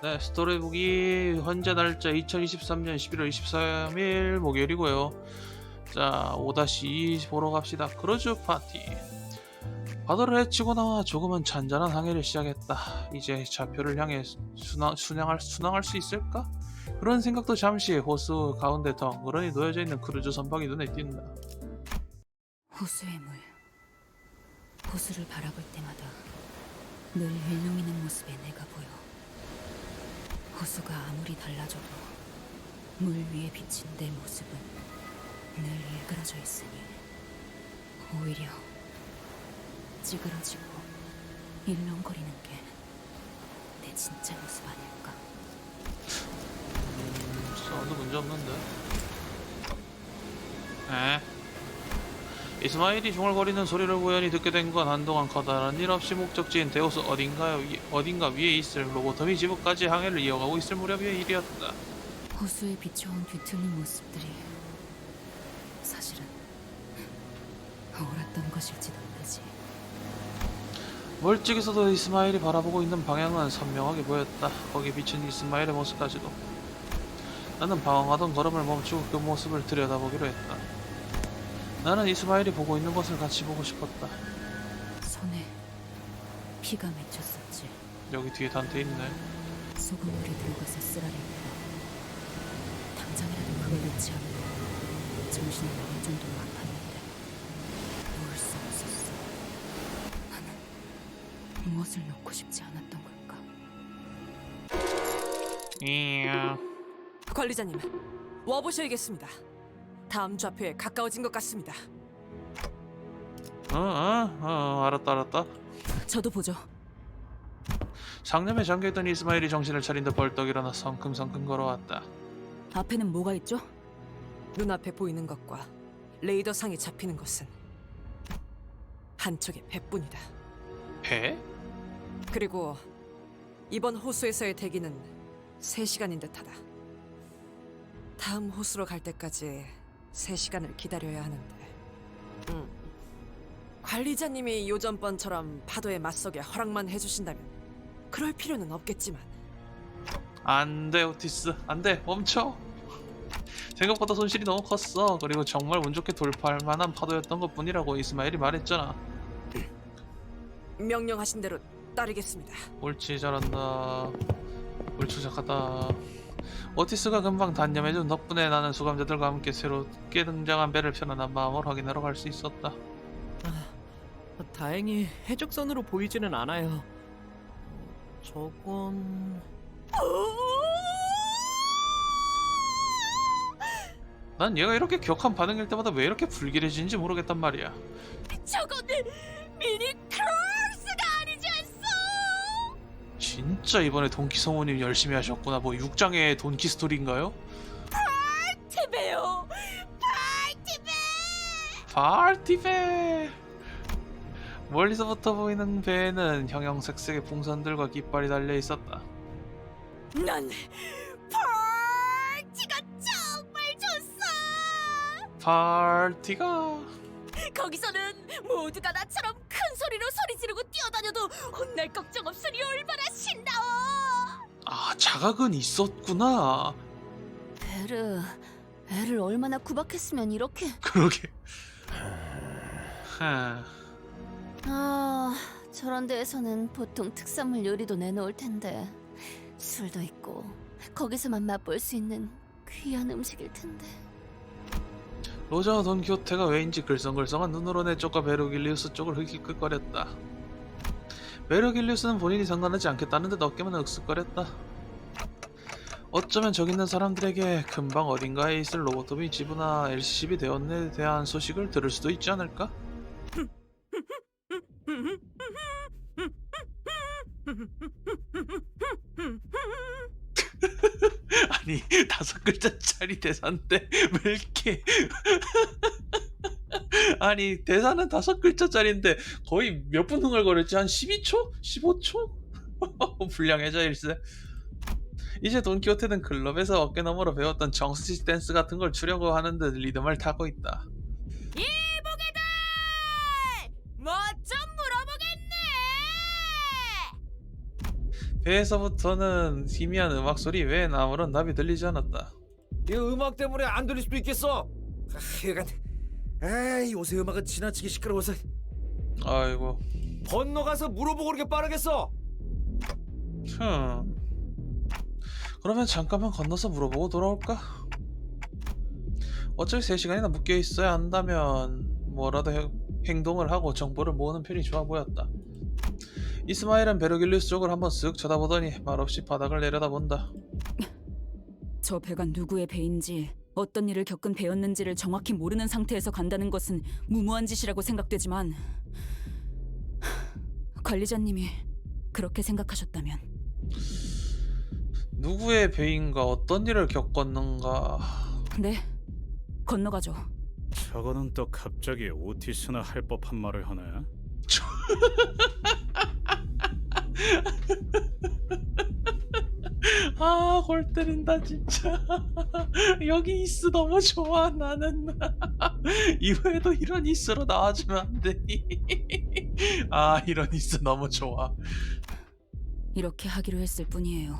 네, 스토리북이 현재 날짜 2023년 11월 23일 목요일이고요. 자, 5-2 보러 갑시다. 크루즈 파티. 바다를 헤치고 나와 조금은 잔잔한 항해를 시작했다. 이제 좌표를 향해 순항할 수 있을까? 그런 생각도 잠시 호수 가운데 덩그러니 놓여져 있는 크루즈 선박이 눈에 띈다. 호수의 물. 호수를 바라볼 때마다 늘 일렁이는 모습의 내가 보여. 호수가 아무리 달라져도 물 위에 비친 내 모습은 늘 일그러져 있으니 오히려 찌그러지고 일렁거리는 게 내 진짜 모습 아닐까. 사운드 문제 없는데. 에? 이스마일이 중얼거리는 소리를 우연히 듣게 된 건 한동안 커다란 일 없이 목적지인 데오스 어딘가 위에 있을 로보토미 지부까지 항해를 이어가고 있을 무렵의 일이었다. 호수에 비춰온 뒤틀린 모습들이 사실은 옳았던 것일지도 모르지. 멀찍이서도 이스마일이 바라보고 있는 방향은 선명하게 보였다. 거기 비친 이스마일의 모습까지도. 나는 방황하던 걸음을 멈추고 그 모습을 들여다보기로 했다. 나는 이스마일이 보고 있는 것을 같이 보고 싶었다. 손에 피가 맺혔었지. 여기 뒤에 단테 있네. 소금물에 들어가서 쓰라렸고 당장이라도 그걸 넣지 않으면 정신이 나갈 정도로 아팠는데 놓을 수 없었어. 나는 무엇을 놓고 싶지 않았던 걸까? 이야. 관리자님, 와보셔야겠습니다. 다음 좌표에 가까워진 것 같습니다. 알았다. 저도 보죠. 상념에 잠겨있던 이스마일이 정신을 차린 듯 벌떡 일어나 성큼성큼 걸어왔다. 앞에는 뭐가 있죠? 눈앞에 보이는 것과 레이더상에 잡히는 것은 한쪽의 배뿐이다. 배? 그리고 이번 호수에서의 대기는 3시간인 듯하다. 다음 호수로 갈 때까지 3시간을 기다려야 하는데 관리자님이 요전번처럼 파도에 맞서게 허락만 해주신다면 그럴 필요는 없겠지만 안돼 오티스, 안돼, 멈춰. 생각보다 손실이 너무 컸어. 그리고 정말 운 좋게 돌파할 만한 파도였던 것 뿐이라고 이스마일이 말했잖아. 명령하신 대로 따르겠습니다. 옳지, 잘한다. 옳지, 착하다. 오티스가 금방 단념해준 덕분에 나는 수감자들과 함께 새롭게 등장한 배를 편안한 마음으로 확인하러 갈 수 있었다. 다행히 해적선으로 보이지는 않아요. 저건... 난 얘가 이렇게 격한 반응일 때마다 왜 이렇게 불길해지는지 모르겠단 말이야. 저건 미니 크로스가 아니지 않소? 진짜 이번에 돈키 성우님 열심히 하셨구나. 뭐 6장의 돈키 스토리인가요? 티베요. 파티배! 멀리서부터 보이는 배에는 형형색색의 풍선들과 깃발이 달려 있었다. 난 파티가 정말 좋소. 파티가... 거기서는 모두가 나처럼 큰 소리로 소리 지르고 뛰어다녀도 혼날 걱정 없으니 얼마나 신나워. 아, 자각은 있었구나. 베르, 애를 얼마나 구박했으면 이렇게. 그러게. 하... 저런 데에서는 보통 특산물 요리도 내놓을 텐데 술도 있고 거기서만 맛볼 수 있는 귀한 음식일 텐데. 로자와 돈키호테가 왜인지 글썽글썽한 눈으로 내 쪽과 베르길리우스 쪽을 흑힐끗거렸다. 베르길리우스는 본인이 상관하지 않겠다는 듯 어깨만 윽쓱거렸다. 어쩌면 저기 있는 사람들에게 금방 어딘가에 있을 로보토미 지부나 LCCB 대원에 대한 소식을 들을 수도 있지 않을까? 아니, 5글자짜리 대사인데 왜 이렇게 아니, 대사는 5글자짜리인데 거의 몇 분 흥얼거렸지? 한 12초? 15초? 불량해져 일세. 이제 돈키호테는 클럽에서 어깨너머로 배웠던 정스치 댄스 같은 걸 추려고 하는 듯 리듬을 타고 있다. 이보게들 뭐 좀 물어보겠네. 배에서부터는 희미한 음악 소리 외엔 아무런 답이 들리지 않았다. 이 음악 때문에 안 들릴 수도 있겠어. 하여간 에이 요새 음악은 지나치게 시끄러워서 아이고. 건너가서 물어보고 그렇게 빠르겠어. 그러면 잠깐만 건너서 물어보고 돌아올까? 어차피 3시간이나 묶여있어야 한다면 뭐라도 행동을 하고 정보를 모으는 편이 좋아 보였다. 이스마일은 베르길리우스 쪽을 한번 쓱 쳐다보더니 말없이 바닥을 내려다본다. 저 배가 누구의 배인지 어떤 일을 겪은 배였는지를 정확히 모르는 상태에서 간다는 것은 무모한 짓이라고 생각되지만 관리자님이 그렇게 생각하셨다면 누구의 배인가 어떤 일을 겪었는가. 네, 건너가죠. 저거는 또 갑자기 오티스나 할 법한 말을 하네. 아, 골 때린다 진짜. 여기 이스 너무 좋아. 나는 이후에도 이런 이스로 나와주면 안 되니? 아, 이런 이스 너무 좋아. 이렇게 하기로 했을 뿐이에요.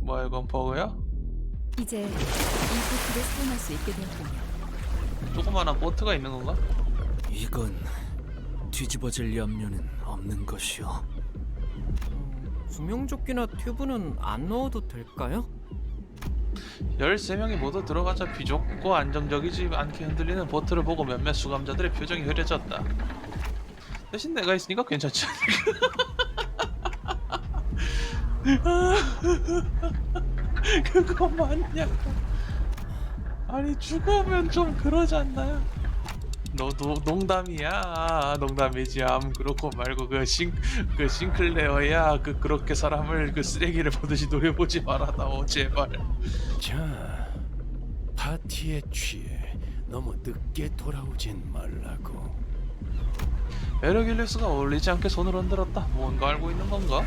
뭐야, 이건 버그야? 이제 이 보트를 사용할 수 있게 되었군요. 조그마한 보트가 있는 건가? 이건 뒤집어질 염려는 없는 것이오. 구명조끼나 튜브는 안 넣어도 될까요? 13명이 모두 들어가자 비좁고 안정적이지 않게 흔들리는 보트를 보고 몇몇 수감자들의 표정이 흐려졌다. 대신 내가 있으니까 괜찮지 않을까? 그거 맞냐? 아니 죽으면 좀 그러지 않나요? 너도 농담이야. 농담이지. 그렇고 말고 그 싱클레어야 그렇게 사람을 그 쓰레기를 보듯이 노려보지 말아다오 제발. 자, 파티에 취해 너무 늦게 돌아오진 말라고. 베르길리우스가 어울리지 않게 손을 흔들었다. 뭔가 알고 있는 건가?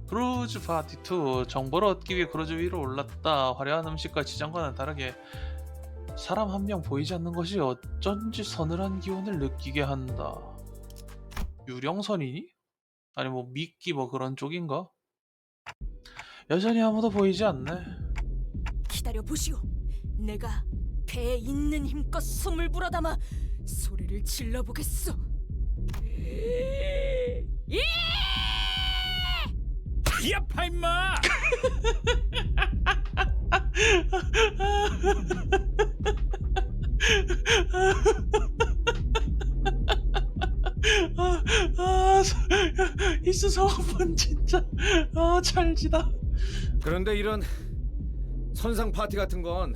크루즈 파티 2. 정보를 얻기 위해 크루즈 위로 올랐다. 화려한 음식과 지장과는 다르게 사람 한 명 보이지 않는 것이 어쩐지 서늘한 기운을 느끼게 한다. 유령선이니? 아니 뭐 미끼 뭐 그런 쪽인가? 여전히 아무도 보이지 않네. 기다려 보시오. 내가 배에 있는 힘껏 숨을 불어담아 소리를 질러보겠소. 야 파임마! 이스 성분 진짜 찰지다. 그런데 이런 선상 파티 같은 건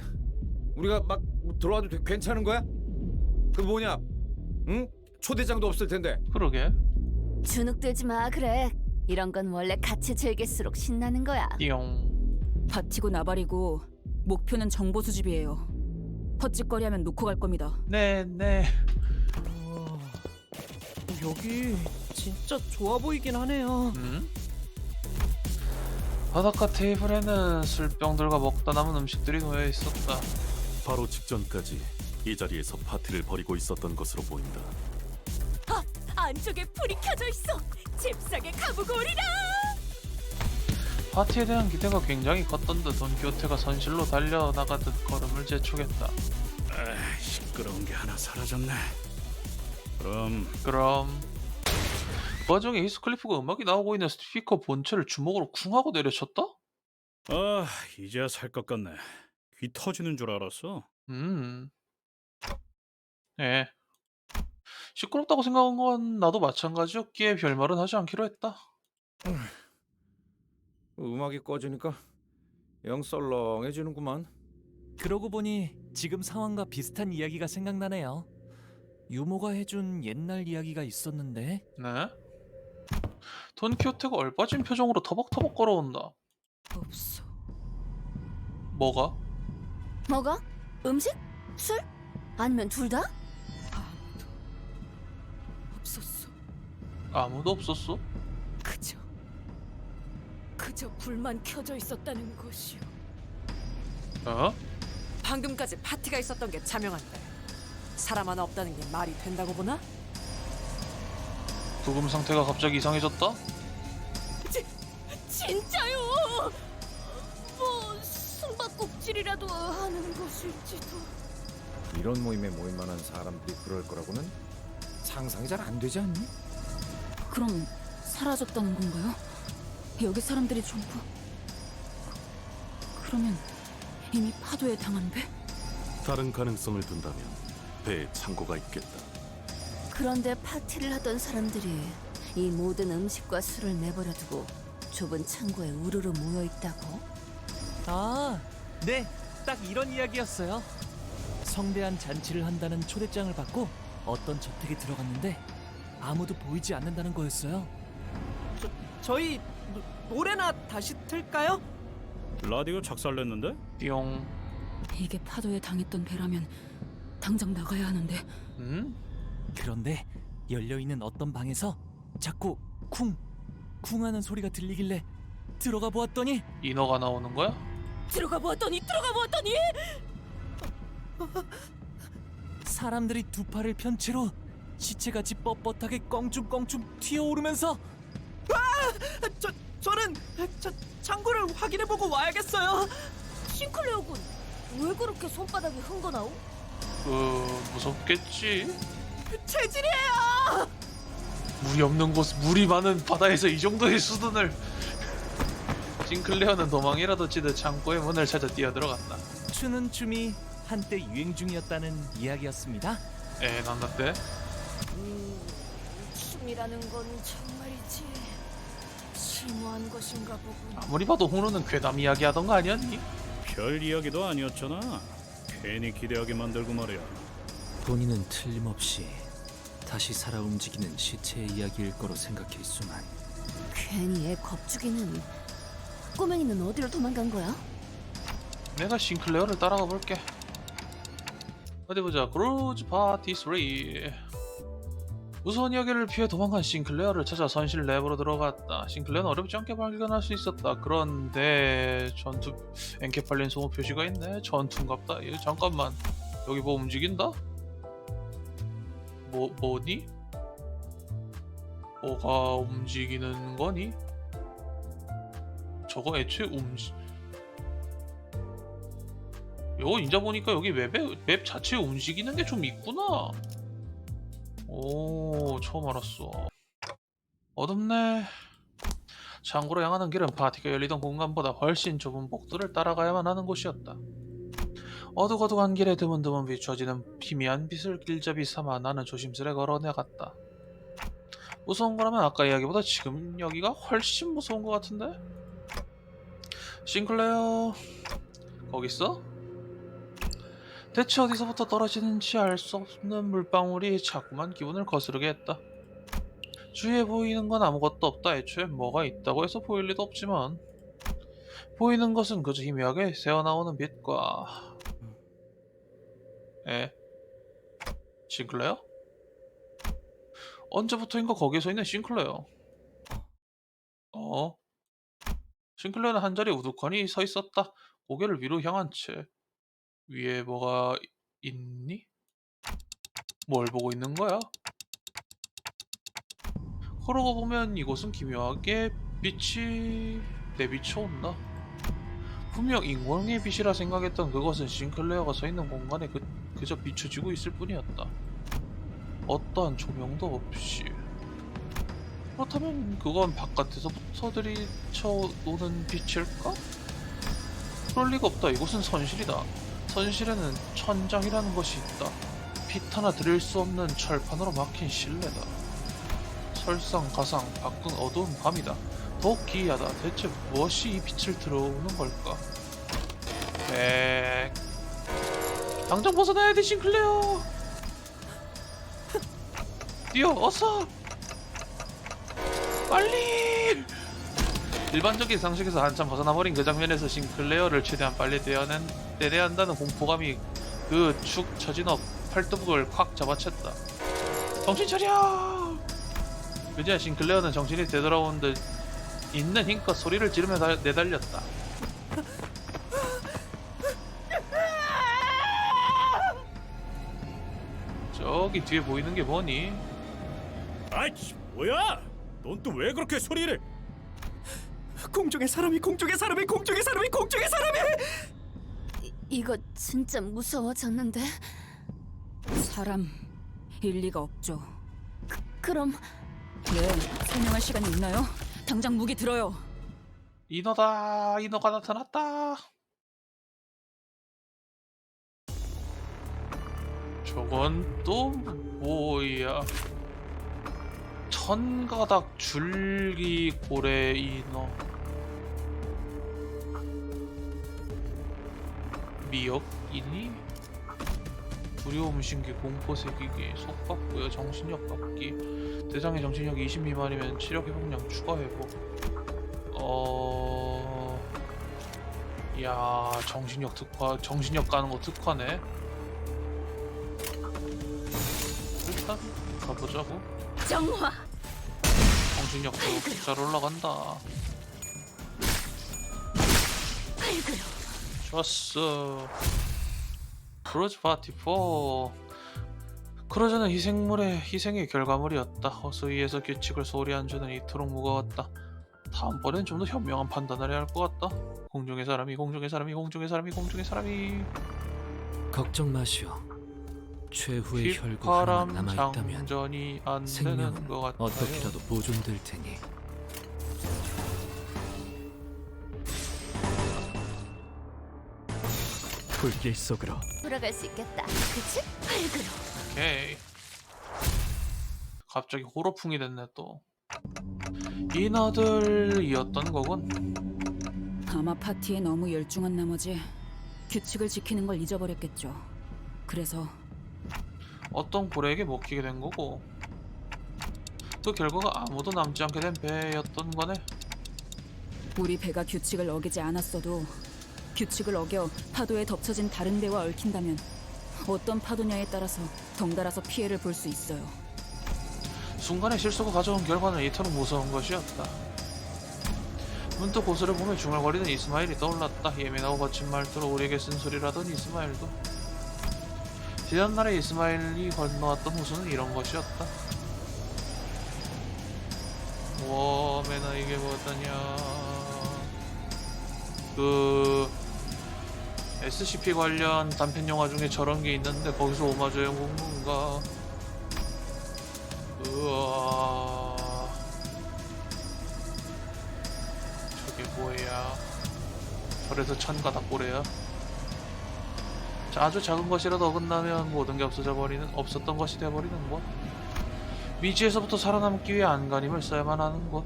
우리가 막 들어와도 괜찮은 거야? 그 뭐냐? 응? 초대장도 없을 텐데. 그러게. 주눅들지 마. 그래, 이런 건 원래 같이 즐길수록 신나는 거야. 띠용. 버티고 나발이고 목표는 정보 수집이에요. 헛짓거리하면 놓고 갈 겁니다. 네네. 여기 진짜 좋아 보이긴 하네요. 바닷가 테이블에는 술병들과 먹다 남은 음식들이 놓여 있었다. 바로 직전까지 이 자리에서 파티를 벌이고 있었던 것으로 보인다. 안쪽에 불이 켜져 있어. 잽싸게 가보고 오리라. 파티에 대한 기대가 굉장히 컸던 듯 돈키호테가 선실로 달려나가듯 걸음을 재촉했다. 시끄러운 게 하나 사라졌네. 그럼 그 와중에 히스클리프가 음악이 나오고 있는 스피커 본체를 주먹으로 쿵 하고 내려쳤다? 이제야 살 것 같네. 귀 터지는 줄 알았어. 예. 시끄럽다고 생각한 건 나도 마찬가지였기에 별말은 하지 않기로 했다. 음악이 꺼지니까 영 썰렁해지는구만. 그러고 보니 지금 상황과 비슷한 이야기가 생각나네요. 유모가 해준 옛날 이야기가 있었는데. 네? 돈키호테가 얼빠진 표정으로 터벅터벅 걸어온다. 없어. 뭐가? 뭐가? 음식? 술? 아니면 둘 다? 없었어. 아무도 없었어? 그저 불만 켜져 있었다는 것이오. 어? 방금까지 파티가 있었던 게 자명한데 사람 하나 없다는 게 말이 된다고 보나? 부금 상태가 갑자기 이상해졌다? 진짜요? 뭐 숨바꼭질이라도 하는 것일지도. 이런 모임에 모일 만한 사람들이 그럴 거라고는 상상이 잘 안 되지 않니? 그럼 사라졌다는 건가요? 여기 사람들이 전부... 그러면 이미 파도에 당한 배? 다른 가능성을 둔다면 배에 창고가 있겠다. 그런데 파티를 하던 사람들이 이 모든 음식과 술을 내버려두고 좁은 창고에 우르르 모여 있다고? 아, 네, 딱 이런 이야기였어요. 성대한 잔치를 한다는 초대장을 받고 어떤 저택에 들어갔는데 아무도 보이지 않는다는 거였어요. 저희 노래나 다시 틀까요? 라디오 작살냈는데? 띠용. 이게 파도에 당했던 배라면 당장 나가야 하는데. 그런데 열려있는 어떤 방에서 자꾸 쿵하는 소리가 들리길래 들어가 보았더니 인어가 나오는 거야? 들어가 보았더니 사람들이 두 팔을 편 채로 시체같이 뻣뻣하게 껑충껑충 튀어오르면서 저는 창구를 확인해보고 와야겠어요. 싱클레어군, 왜 그렇게 손바닥이 흥건하오? 무섭겠지. 체질이에요. 물이 없는 곳, 물이 많은 바다에서 이 정도의 수준을. 싱클레어는 도망이라도 치듯 창고의 문을 찾아 뛰어들어갔다. 추는 춤이 한때 유행 중이었다는 이야기였습니다. 난데? 춤이라는 건 정말이지 심오한 것인가 보군. 아무리 봐도 호루는 괴담 이야기 하던 거 아니었니? 별 이야기도 아니었잖아. 괜히 기대하게 만들고 말이야. 본인은 틀림없이 다시 살아 움직이는 시체의 이야기일 거로 생각했수만 괜히 애 겁주기는. 꼬맹이는 어디로 도망간 거야? 내가 싱클레어를 따라가 볼게. 어디 보자. 크루즈 파티 3. 무서운 이야기를 피해 도망간 싱클레어를 찾아 선실 내부로 들어갔다. 싱클레어는 어렵지 않게 발견할 수 있었다. 그런데 전투 엔케팔린 소모 표시가 있네. 전투인갑다. 잠깐만, 여기 뭐 움직인다? 뭐니? 뭐가 움직이는 거니? 저거 애초에 이거 인자 보니까 여기 맵 자체에 움직이는 게 좀 있구나. 오, 처음 알았어. 어둡네. 창고로 향하는 길은 파티가 열리던 공간보다 훨씬 좁은 복도를 따라가야만 하는 곳이었다. 어둑어둑한 길에 드문드문 비춰지는 희미한 빛을 길잡이 삼아 나는 조심스레 걸어내갔다. 무서운 거라면 아까 이야기보다 지금 여기가 훨씬 무서운 것 같은데? 싱클레어, 거기 있어? 대체 어디서부터 떨어지는지 알 수 없는 물방울이 자꾸만 기분을 거스르게 했다. 주위에 보이는 건 아무것도 없다. 애초에 뭐가 있다고 해서 보일 리도 없지만 보이는 것은 그저 희미하게 새어나오는 빛과 싱클레어? 언제부터인가 거기에 서 있는 싱클레어. 싱클레어는 한자리에 우두커니 서 있었다. 고개를 위로 향한 채. 위에 뭐가 있니? 뭘 보고 있는 거야? 그러고 보면 이곳은 기묘하게 빛이 내비쳐온다. 분명 인공의 빛이라 생각했던 그것은 싱클레어가 서 있는 공간에 그저 비춰지고 있을 뿐이었다. 어떠한 조명도 없이. 그렇다면 그건 바깥에서부터 들이쳐오는 빛일까? 그럴 리가 없다. 이곳은 선실이다. 선실에는 천장이라는 것이 있다. 빛 하나 들일 수 없는 철판으로 막힌 실내다. 설상가상 밖은 어두운 밤이다. 더욱 기이하다. 대체 무엇이 이 빛을 들어오는 걸까? 당장 벗어나야 돼, 싱클레어. 뛰어, 어서 빨리. 일반적인 상식에서 한참 벗어나버린 그 장면에서 싱클레어를 최대한 빨리 떼내야 한다는 공포감이 그 축 처진 팔뚝을 콱 잡아챘다. 정신 차려! 그제야 싱클레어는 정신이 되돌아온 듯 있는 힘껏 소리를 지르며 내달렸다. 저기 뒤에 보이는 게 뭐니? 아이씨, 뭐야? 넌 또 왜 그렇게 소리를? 공중의 사람이 공중의 사람이 공중의 사람이 공중의 사람이. 이거 진짜 무서워졌는데. 사람 일리가 없죠. 그럼 네, 설명할 시간이 있나요? 당장 무기 들어요. 인어다. 인어가 나타났다. 저건 또 뭐야? 천가닥 줄기 고래 인어. 미역이니? 두려움 신기 공포 새기기 속박부여 정신력 깎기. 대상의 정신력이 20 미만이면 치력 회복량 추가 회복. 야, 정신력 특화, 정신력 가는 거 특화네. 일단 가보자고. 정화. 정신력도 잘 올라간다. 아이고. 좋았어. 크루즈 파티 4. 크루즈는 희생의 결과물이었다. 허수위에서 규칙을 소홀히 한 죄는 이토록 무거웠다. 다음번엔 좀 더 현명한 판단을 해야 할 것 같다. 공중의 사람이 걱정 마시오. 최후의 혈구 휘파람 하나만 남아있다면 장전이 안 되는 생명은 것 같아요. 어떻게라도 보존될 테니. 불길 속으로. 돌아갈 수 있겠다. 그치? 아이고. 오케이. 갑자기 호러풍이 됐네 또. 인어들이었던 거군. 아마 파티에 너무 열중한 나머지 규칙을 지키는 걸 잊어버렸겠죠. 그래서 어떤 고래에게 먹히게 된 거고, 그 결과가 아무도 남지 않게 된 배였던 거네. 우리 배가 규칙을 어기지 않았어도 규칙을 어겨 파도에 덮쳐진 다른 배와 얽힌다면 어떤 파도냐에 따라서 덩달아서 피해를 볼 수 있어요. 순간의 실수가 가져온 결과는 이토록 무서운 것이었다. 문득 고수를 보며 중얼거리는 이스마일이 떠올랐다. 예민하고 거친 말투로 우리에게 쓴소리라던 이스마일도. 지난날에 이스마일이 건너왔던 호수는 이런 것이었다. 웜에나 이게 뭐더냐. SCP 관련 단편 영화 중에 저런 게 있는데 거기서 오마주해 온 건가? 우와. 저게 뭐야? 저래서 천가닥 고래야? 자, 아주 작은 것이라도 어긋나면 모든 게 없었던 것이 돼버리는 곳. 미지에서부터 살아남기 위해 안간힘을 써야만 하는 곳.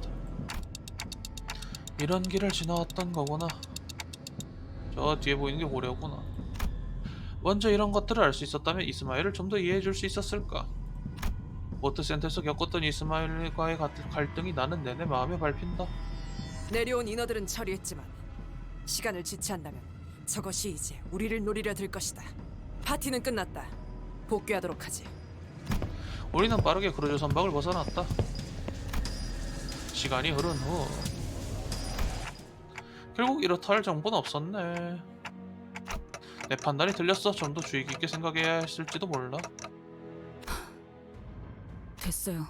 이런 길을 지나왔던 거구나. 저 뒤에 보이는 게 고래구나. 먼저 이런 것들을 알 수 있었다면 이스마일을 좀 더 이해해줄 수 있었을까? 보트센터에서 겪었던 이스마일과의 갈등이 나는 내내 마음에 밟힌다. 내려온 인어들은 처리했지만 시간을 지체한다면 저것이 이제 우리를 노리려 들 것이다. 파티는 끝났다. 복귀하도록 하지. 우리는 빠르게 크루즈 선박을 벗어났다. 시간이 흐른 후 결국 이렇다 할 정보는 없었네. 내 판단이 틀렸어. 좀 더 주의 깊게 생각해야 했을지도 몰라. 됐어요.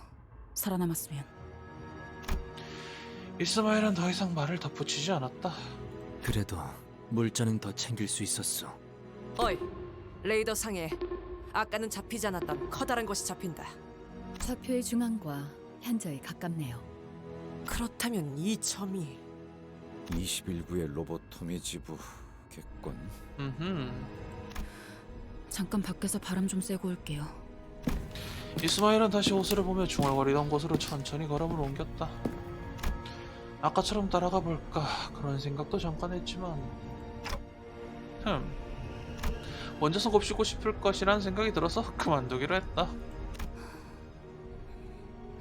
살아남았으면. 이스마일은 더 이상 말을 덧붙이지 않았다. 그래도 물자는 더 챙길 수 있었어. 어이, 레이더 상에 아까는 잡히지 않았던 커다란 것이 잡힌다. 좌표의 중앙과 현저히 가깝네요. 그렇다면 이 점이 21구의 로보토미 지부겠군. 잠깐 밖에서 바람 좀 쐬고 올게요. 이스마일은 다시 호수를 보며 중얼거리던 곳으로 천천히 걸음을 옮겼다. 아까처럼 따라가 볼까 그런 생각도 잠깐 했지만 혼자서 곱씹고 싶을 것이란 생각이 들어서 그만두기로 했다.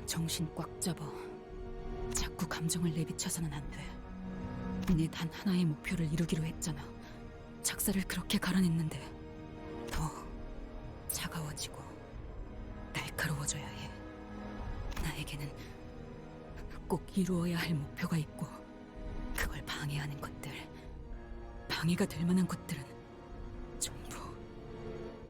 정신 꽉 잡아. 자꾸 감정을 내비쳐서는 안 돼. 내 단 하나의 목표를 이루기로 했잖아. 작사를 그렇게 갈아냈는데 더 차가워지고 날카로워져야 해. 나에게는 꼭 이루어야 할 목표가 있고 그걸 방해하는 것들, 방해가 될 만한 것들